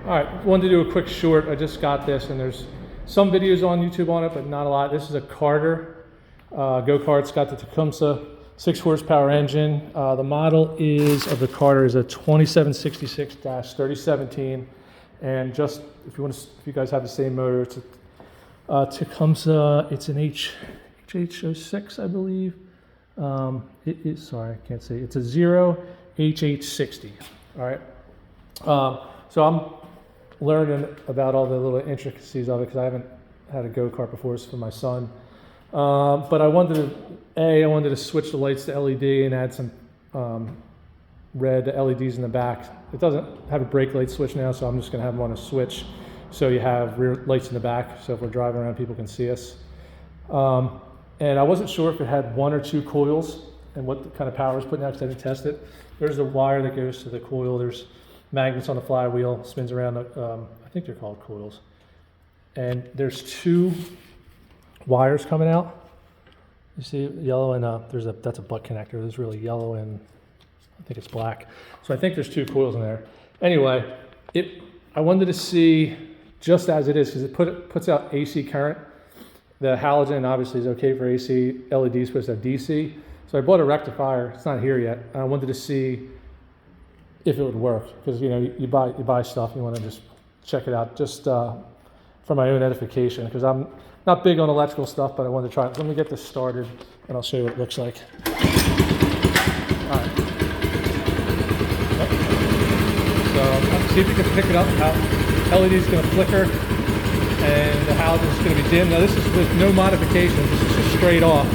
All right, wanted to do a quick short. I just got this, and there's some videos on YouTube on it, but not a lot. This is a Carter go-karts. Got the Tecumseh 6 horsepower engine. The model of the Carter is a 2766-3017, and just if you guys have the same motor, it's a Tecumseh. It's an OHH60, I believe. It is, sorry, I can't say. It's a 0HH60. All right. So I'm learning about all the little intricacies of it because I haven't had a go-kart before. It's for my son. But I wanted to switch the lights to LED and add some red LEDs in the back. It doesn't have a brake light switch now, so I'm just going to have them on a switch. So you have rear lights in the back, so if we're driving around, people can see us. And I wasn't sure if it had 1 or 2 coils and what kind of power it was putting out because I didn't test it. There's a wire that goes to the coil. There's magnets on the flywheel, spins around. I think they're called coils. And there's 2 wires coming out. You see yellow and that's a butt connector. There's really yellow and I think it's black. So I think there's 2 coils in there. Anyway, I wanted to see just as it is because it puts out AC current. The halogen obviously is okay for AC. LED is supposed to have DC. So I bought a rectifier. It's not here yet. And I wanted to see if it would work because you buy stuff, you want to just check it out just for my own edification because I'm not big on electrical stuff, but I wanted to try it. Let me get this started and I'll show you what it looks like. All right. So see if you can pick it up how LED is going to flicker and the halogen is going to be dim. Now this is with no modification. This is just straight off.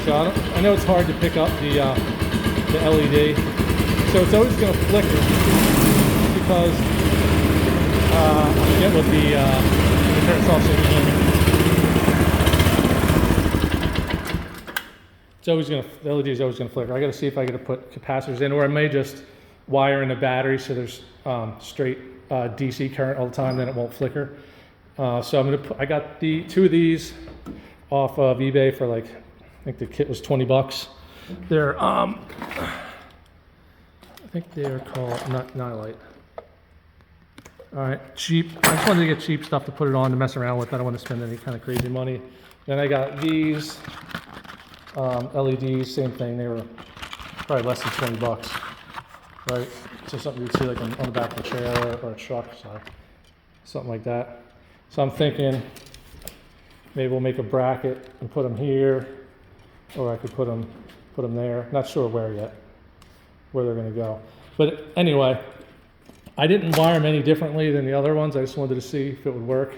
So I know it's hard to pick up the LED, so it's always going to flicker because I forget what the turn it off so you can hear me. The LED is always going to flicker. I got to see if I got to put capacitors in, or I may just wire in a battery so there's straight DC current all the time, then it won't flicker. So I got 2 of these off of eBay for like. I think the kit was $20. They're I think they're called Nylite. All right, cheap. I just wanted to get cheap stuff to put it on to mess around with. I don't want to spend any kind of crazy money. Then I got these LEDs, same thing. They were probably less than $20, right? So something you'd see like on the back of a trailer or a truck, sorry, something like that. So I'm thinking maybe we'll make a bracket and put them here. Or I could put them there. Not sure where yet, where they're going to go. But anyway, I didn't wire them any differently than the other ones. I just wanted to see if it would work.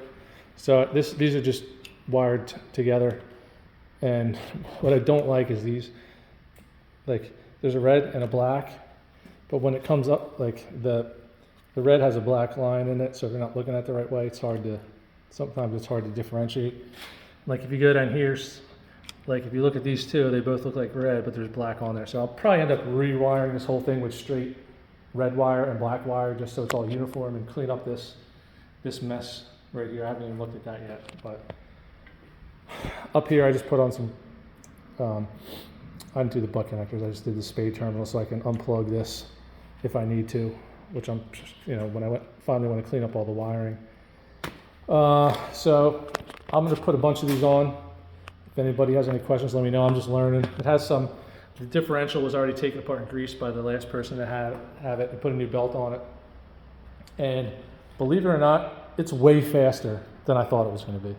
So these are just wired together. And what I don't like is these. Like there's a red and a black, but when it comes up, like the red has a black line in it, so if you're not looking at the right way, sometimes it's hard to differentiate. Like if you go down here. Like if you look at these 2, they both look like red, but there's black on there. So I'll probably end up rewiring this whole thing with straight red wire and black wire just so it's all uniform and clean up this mess right here. I haven't even looked at that yet. But up here I just put on some, I didn't do the butt connectors. I just did the spade terminal so I can unplug this if I need to, which I'm, when I finally want to clean up all the wiring. So I'm going to put a bunch of these on. If anybody has any questions, let me know. I'm just learning. It has the differential was already taken apart and greased by the last person to have it and put a new belt on it. And believe it or not, it's way faster than I thought it was going to be.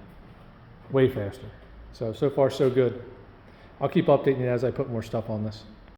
Way faster. So far so good. I'll keep updating you as I put more stuff on this.